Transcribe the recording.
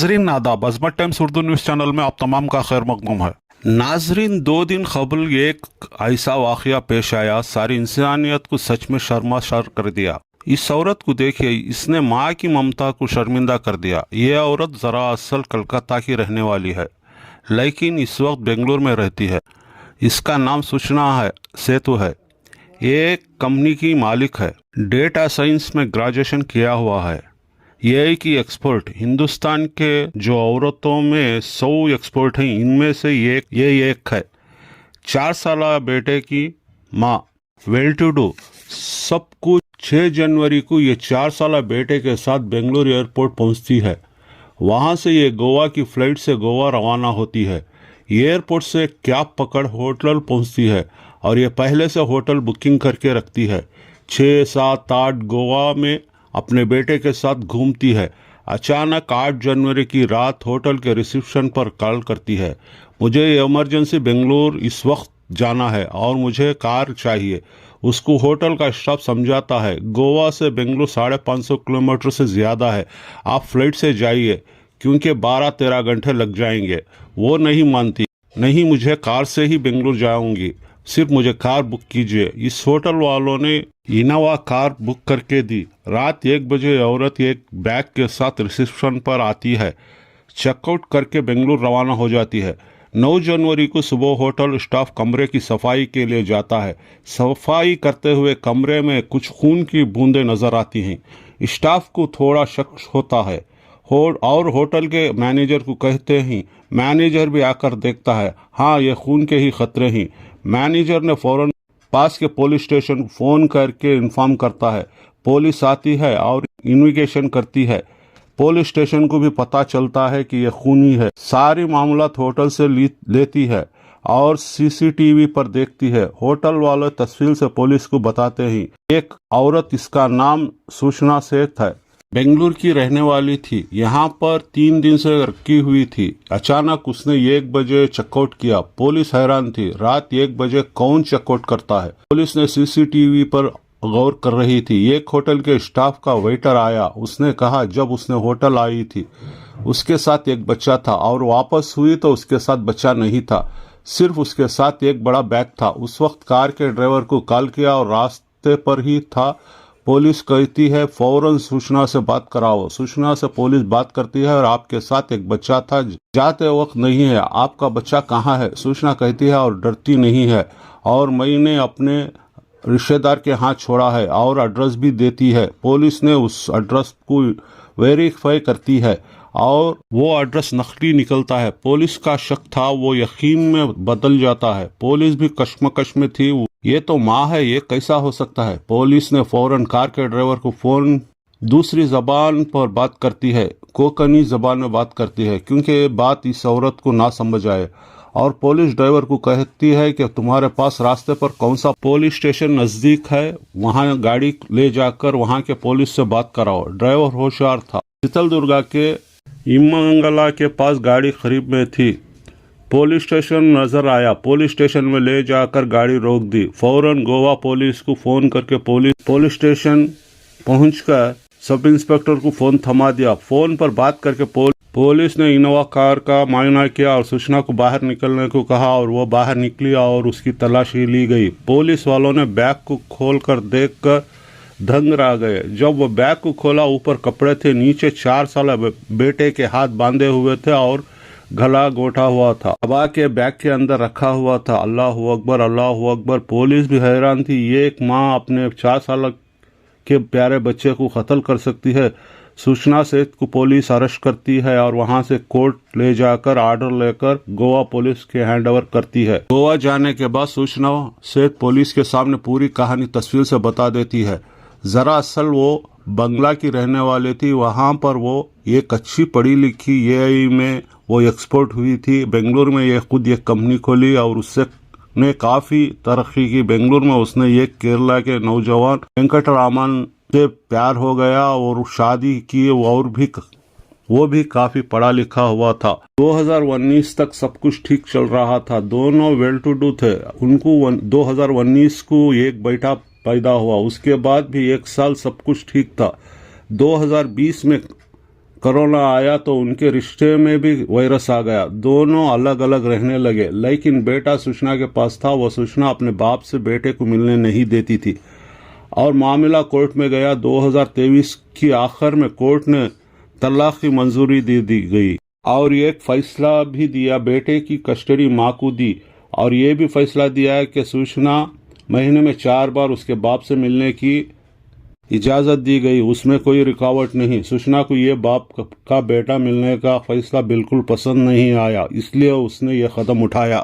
नाजरीन नादाब अजमत times Urdu news channel में आप तमाम का खैर मकदूम है। नाजरीन, 2 दिन कबल एक ऐसा वाक़या पेश आया, सारी इंसानियत को सच में शर्मासार कर दिया। इस औरत को देखिए, इसने माँ की ममता को शर्मिंदा कर दिया। ये औरत ज़रा असल कलकत्ता की रहने वाली है, लेकिन इस वक्त बेंगलुरु में रहती है। इसका नाम सूचना सेतु है। ये कंपनी की मालिक है। डेटा साइंस में ग्रेजुएशन किया हुआ है। ये की एक्सपर्ट, हिंदुस्तान के जो औरतों में 100 एक्सपर्ट हैं, इनमें से ये एक है। 4 साल बेटे की माँ, वेल टू डू, सब कुछ। 6 जनवरी को ये 4 साल बेटे के साथ बेंगलुरु एयरपोर्ट पहुंचती है। वहां से ये गोवा की फ्लाइट से गोवा रवाना होती है। एयरपोर्ट से कैब पकड़ होटल पहुंचती है और ये पहले से होटल बुकिंग करके रखती है। 6, 7, 8 गोवा में अपने बेटे के साथ घूमती है। अचानक 8 जनवरी की रात होटल के रिसेप्शन पर कॉल करती है, मुझे इमरजेंसी बेंगलुरु इस वक्त जाना है और मुझे कार चाहिए। उसको होटल का स्टाफ समझाता है, गोवा से बेंगलुरु 550 किलोमीटर से ज़्यादा है, आप फ्लाइट से जाइए क्योंकि 12-13 घंटे लग जाएंगे। वो नहीं मानती, नहीं मुझे कार से ही बेंगलुरु जाऊंगी, सिर्फ मुझे कार बुक कीजिए। इस होटल वालों ने इनोवा कार बुक करके दी। रात 1 बजे औरत एक बैग के साथ रिसेप्शन पर आती है, चेकआउट करके बेंगलुरु रवाना हो जाती है। 9 जनवरी को सुबह होटल स्टाफ कमरे की सफाई के लिए जाता है। सफाई करते हुए कमरे में कुछ खून की बूंदें नजर आती हैं। स्टाफ को थोड़ा शक होता है और होटल के मैनेजर को कहते हैं। मैनेजर भी आकर देखता है, हाँ ये खून के ही खतरे हैं। मैनेजर ने फौरन पास के पुलिस स्टेशन को फोन करके इन्फॉर्म करता है। पुलिस आती है और इन्वेस्टिगेशन करती है। पुलिस स्टेशन को भी पता चलता है कि यह खूनी है। सारी मामलात होटल से लेती है और सीसीटीवी पर देखती है। होटल वाले तस्वीर से पुलिस को बताते हैं। एक औरत, इसका नाम सूचना सेठ है, बेंगलुरु की रहने वाली थी, यहाँ पर 3 दिन से रखी हुई थी। अचानक उसने 1 बजे चेकआउट किया। पुलिस हैरान थी, रात 1 बजे कौन चेकआउट करता है। पुलिस ने सीसीटीवी पर गौर कर रही थी। एक होटल के स्टाफ का वेटर आया। उसने कहा जब उसने होटल आई थी उसके साथ एक बच्चा था और वापस हुई तो उसके साथ बच्चा नहीं था, सिर्फ उसके साथ एक बड़ा बैग था। उस वक्त कार के ड्राइवर को कॉल किया और रास्ते पर ही था। पुलिस कहती है फौरन सूचना से बात कराओ। सूचना से पुलिस बात करती है और आपके साथ एक बच्चा था, जाते वक्त नहीं है, आपका बच्चा कहाँ है। सूचना कहती है और डरती नहीं है, और मैंने अपने रिश्तेदार के हाथ छोड़ा है, और एड्रेस भी देती है। पुलिस ने उस एड्रेस को वेरीफाई करती है और वो एड्रेस नकली निकलता है। पुलिस का शक था वो यकीन में बदल जाता है। पुलिस भी कश्मकश में थी, ये तो माँ है, ये कैसा हो सकता है। पुलिस ने फौरन कार के ड्राइवर को फोन दूसरी जबान पर बात करती है, कोंकणी जबान में बात करती है, क्योंकि बात इस औरत को ना समझ आए। और पुलिस ड्राइवर को कहती है कि तुम्हारे पास रास्ते पर कौन सा पुलिस स्टेशन नजदीक है, वहां गाड़ी ले जाकर वहां के पुलिस से बात कराओ। ड्राइवर होशियार था। चित्रदुर्गा के इमंगला के पास गाड़ी खरीद में थी। पुलिस स्टेशन नजर आया, पुलिस स्टेशन में ले जाकर गाड़ी रोक दी। फौरन गोवा पुलिस को फोन करके पुलिस स्टेशन पहुंचकर सब इंस्पेक्टर को फोन थमा दिया। फोन पर बात करके पुलिस ने इनोवा कार का मुआयना किया और सूचना को बाहर निकलने को कहा और वो बाहर निकली और उसकी तलाशी ली गई। पुलिस वालों ने बैग को खोलकर देखकर दंग रह गए। जब वो बैग को खोला, ऊपर कपड़े थे, नीचे 4 साल बेटे के हाथ बांधे हुए थे और गला गोटा हुआ था। दबा के बैग के अंदर रखा हुआ था। अल्लाह अकबर, अल्लाह अकबर। पुलिस भी हैरान थी, ये एक माँ अपने 4 साल के प्यारे बच्चे को कत्ल कर सकती है। सूचना सेठ को पुलिस अरेस्ट करती है और वहां से कोर्ट ले जाकर ऑर्डर लेकर गोवा पुलिस के हैंडओवर करती है। गोवा जाने के बाद सूचना सेठ पुलिस के सामने पूरी कहानी तस्वीर से बता देती है। जरा असल वो बंगला की रहने वाली थी, वहां पर वो एक अच्छी पढ़ी लिखी एआई में वो एक्सपर्ट हुई थी। बेंगलुरु में ये खुद एक कंपनी खोली और उससे ने काफी तरक्की की। बेंगलुरु में उसने एक केरला के नौजवान वेंकटरामन से प्यार हो गया और शादी की, और वो भी काफी पढ़ा लिखा हुआ था। 2019 तक सब कुछ ठीक चल रहा था, दोनों वेल टू डू थे। उनको 2019 को एक बेटा पैदा हुआ, उसके बाद भी 1 साल सब कुछ ठीक था। 2020 में कोरोना आया तो उनके रिश्ते में भी वायरस आ गया। दोनों अलग अलग रहने लगे। लेकिन बेटा सुषमा के पास था। वह सुषमा अपने बाप से बेटे को मिलने नहीं देती थी और मामला कोर्ट में गया। 2023 की आखिर में कोर्ट ने तलाक की मंजूरी दी गई और एक फैसला भी दिया। बेटे की कस्टडी माँ को दी और ये भी फैसला दिया है कि सुषमा महीने में 4 बार उसके बाप से मिलने की इजाज़त दी गई। उसमें कोई रुकावट नहीं। सुषमा को ये बाप का बेटा मिलने का फैसला बिल्कुल पसंद नहीं आया, इसलिए उसने ये कदम उठाया।